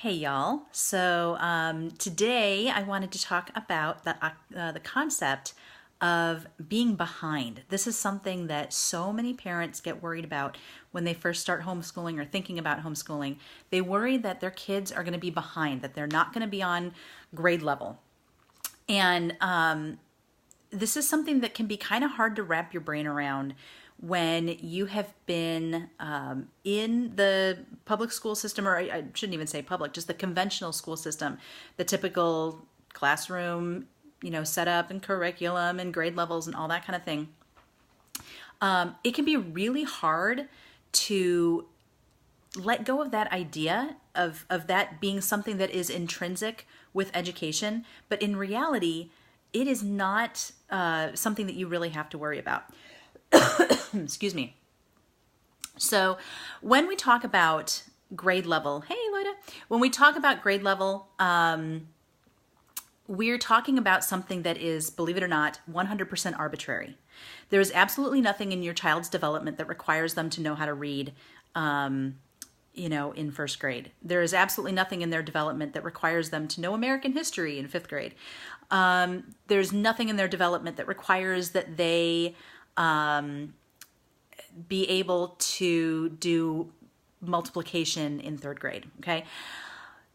Hey y'all. Today I wanted to talk about the concept of being behind. This is something that so many parents get worried about when they first start homeschooling or thinking about homeschooling. They worry that their kids are going to be behind, that they're not going to be on grade level. And this is something that can be kind of hard to wrap your brain around when you have been in the public school system, or I shouldn't even say public, just the conventional school system, the typical classroom, setup and curriculum and grade levels and all that kind of thing. It can be really hard to let go of that idea of that being something that is intrinsic with education, but in reality, it is not something that you really have to worry about. Excuse me. So when we talk about grade level, hey, Loida, when we talk about grade level, we're talking about something that is, believe it or not, 100% arbitrary. There is absolutely nothing in your child's development that requires them to know how to read, in first grade. There is absolutely nothing in their development that requires them to know American history in fifth grade. There's nothing in their development that requires that they be able to do multiplication in third grade, okay?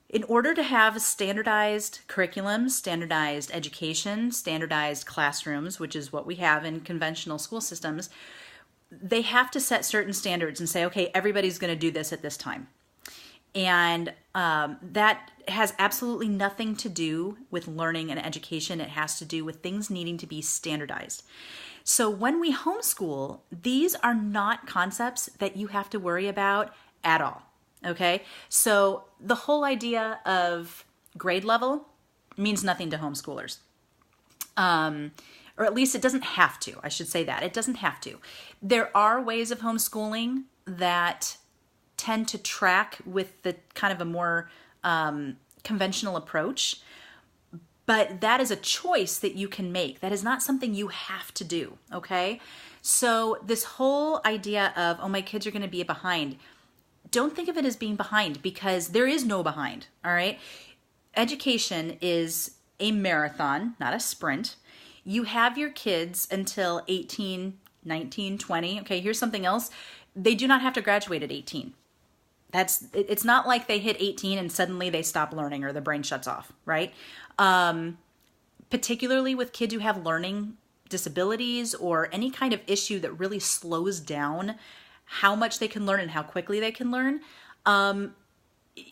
In order to have standardized curriculum, standardized education, standardized classrooms, which is what we have in conventional school systems, they have to set certain standards and say, okay, everybody's going to do this at this time. And that has absolutely nothing to do with learning and education. It has to do with things needing to be standardized. So when we homeschool, these are not concepts that you have to worry about at all, okay? So the whole idea of grade level means nothing to homeschoolers. Or at least it doesn't have to. I should say that. It doesn't have to. There are ways of homeschooling that tend to track with the kind of a more conventional approach. But that is a choice that you can make. That is not something you have to do, okay? So this whole idea of, oh, my kids are going to be behind, don't think of it as being behind, because there is no behind, all right? Education is a marathon, not a sprint. You have your kids until 18, 19, 20. Okay, here's something else. They do not have to graduate at 18. It's not like they hit 18 and suddenly they stop learning or the brain shuts off, right? Particularly with kids who have learning disabilities or any kind of issue that really slows down how much they can learn and how quickly they can learn.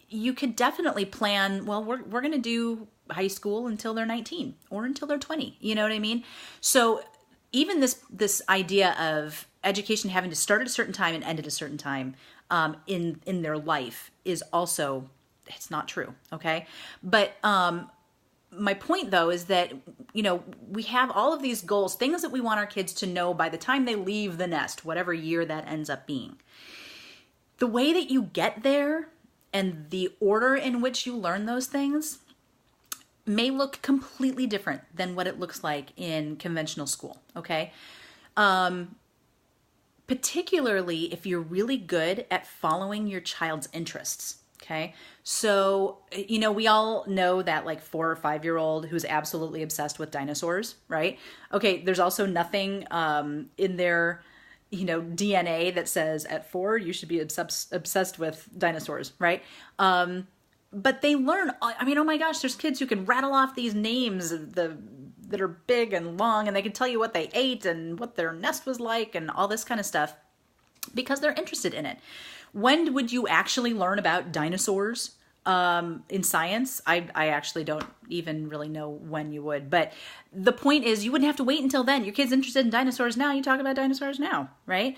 You could definitely plan, well, we're going to do high school until they're 19 or until they're 20. You know what I mean? So even this idea of education having to start at a certain time and end at a certain time in their life is also, it's not true, okay? But my point, though, is that, we have all of these goals, things that we want our kids to know by the time they leave the nest, whatever year that ends up being. The way that you get there and the order in which you learn those things may look completely different than what it looks like in conventional school, okay? Particularly if you're really good at following your child's interests. Okay. So, we all know that like 4 or 5-year-old who's absolutely obsessed with dinosaurs, right? Okay. There's also nothing, in their, DNA that says at 4, you should be obsessed with dinosaurs, right? But they learn, oh my gosh, there's kids who can rattle off these names that are big and long, and they can tell you what they ate and what their nest was like and all this kind of stuff because they're interested in it. When would you actually learn about dinosaurs in science? I actually don't even really know when you would. But the point is, you wouldn't have to wait until then. Your kid's interested in dinosaurs now. You talk about dinosaurs now, right?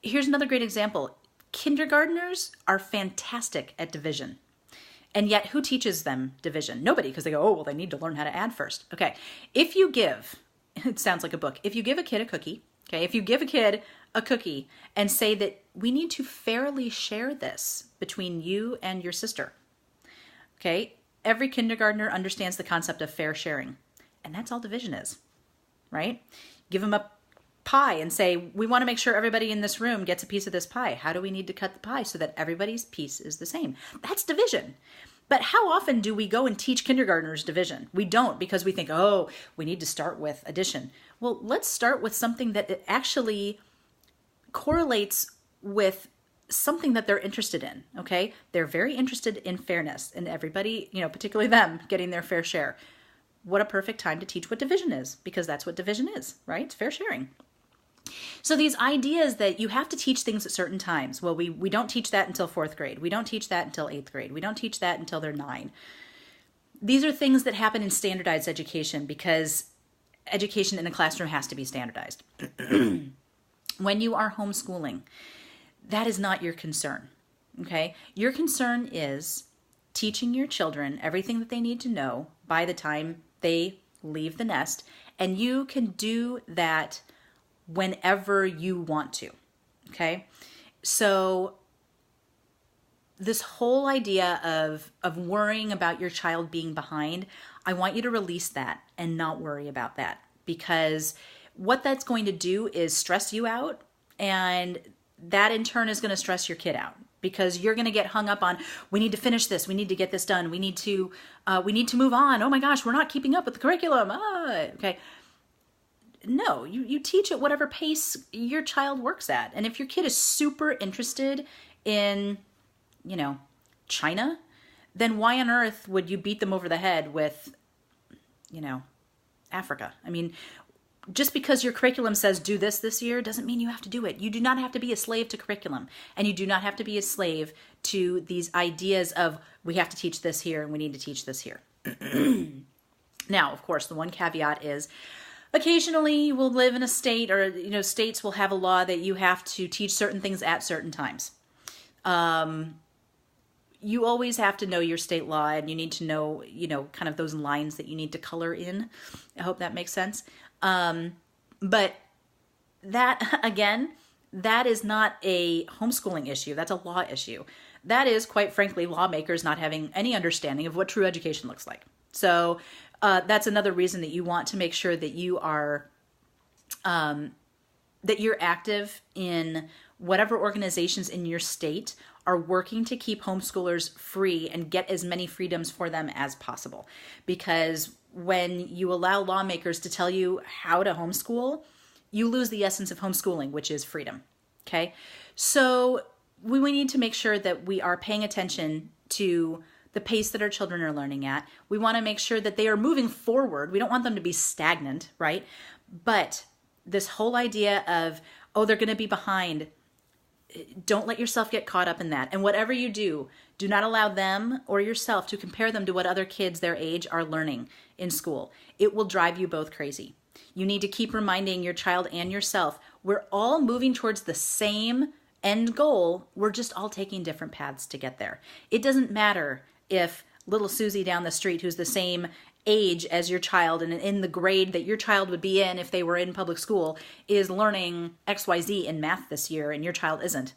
Here's another great example. Kindergartners are fantastic at division. And yet, who teaches them division? Nobody, because they go, oh, well, they need to learn how to add first. Okay, if you give, it sounds like a book. If you give a kid a cookie, okay, if you give a kid a cookie and say that we need to fairly share this between you and your sister, okay, every kindergartner understands the concept of fair sharing. And that's all division is, right? Give them a pie and say, we want to make sure everybody in this room gets a piece of this pie. How do we need to cut the pie so that everybody's piece is the same? That's division. But how often do we go and teach kindergartners division? We don't, because we think, oh, we need to start with addition. Well, let's start with something that actually correlates with something that they're interested in, okay? They're very interested in fairness and everybody, particularly them, getting their fair share. What a perfect time to teach what division is, because that's what division is, right? It's fair sharing. So these ideas that you have to teach things at certain times. Well, we don't teach that until 4th grade. We don't teach that until 8th grade. We don't teach that until they're 9. These are things that happen in standardized education because education in a classroom has to be standardized. When you are homeschooling, that is not your concern, okay? Your concern is teaching your children everything that they need to know by the time they leave the nest, and you can do that whenever you want to, okay? So this whole idea of worrying about your child being behind, I want you to release that and not worry about that, because what that's going to do is stress you out, and that in turn is going to stress your kid out, because you're going to get hung up on, we need to finish this, we need to get this done, we need to move on. Oh my gosh, we're not keeping up with the curriculum. Okay. No, you teach at whatever pace your child works at. And if your kid is super interested in, China, then why on earth would you beat them over the head with, Africa? I mean, just because your curriculum says do this year doesn't mean you have to do it. You do not have to be a slave to curriculum, and you do not have to be a slave to these ideas of we have to teach this here and we need to teach this here. Now, of course, the one caveat is occasionally you will live in a state, or states will have a law that you have to teach certain things at certain times. You always have to know your state law, and you need to know, kind of those lines that you need to color in. I hope that makes sense. But that, again, that is not a homeschooling issue. That's a law issue. That is, quite frankly, lawmakers not having any understanding of what true education looks like. So that's another reason that you want to make sure that you are, that you're active in whatever organizations in your state are working to keep homeschoolers free and get as many freedoms for them as possible. Because when you allow lawmakers to tell you how to homeschool, you lose the essence of homeschooling, which is freedom, okay? So we need to make sure that we are paying attention to the pace that our children are learning at. We want to make sure that they are moving forward. We don't want them to be stagnant, right? But this whole idea of, oh, they're going to be behind, don't let yourself get caught up in that. And whatever you do not allow them or yourself to compare them to what other kids their age are learning in school. It will drive you both crazy. You need to keep reminding your child and yourself, we're all moving towards the same end goal. We're just all taking different paths to get there. It doesn't matter if little Susie down the street, who's the same age as your child and in the grade that your child would be in if they were in public school, is learning XYZ in math this year and your child isn't.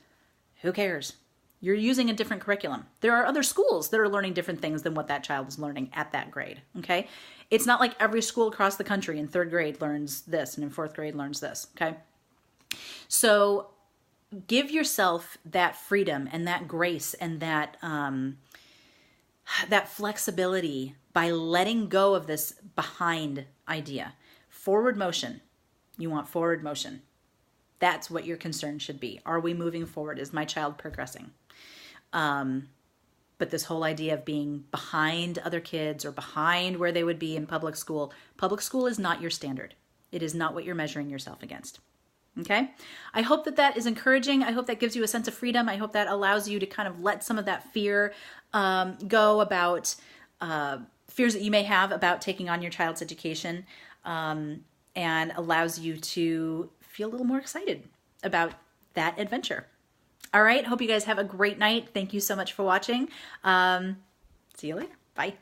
Who cares? You're using a different curriculum. There are other schools that are learning different things than what that child is learning at that grade, okay? It's not like every school across the country in 3rd grade learns this and in 4th grade learns this, okay? So give yourself that freedom and that grace and that that flexibility by letting go of this behind idea. Forward motion. You want forward motion. That's what your concern should be. Are we moving forward? Is my child progressing? But this whole idea of being behind other kids or behind where they would be in public school is not your standard. It is not what you're measuring yourself against. Okay? I hope that that is encouraging. I hope that gives you a sense of freedom. I hope that allows you to kind of let some of that fear go about fears that you may have about taking on your child's education, and allows you to feel a little more excited about that adventure. All right. Hope you guys have a great night. Thank you so much for watching. See you later. Bye.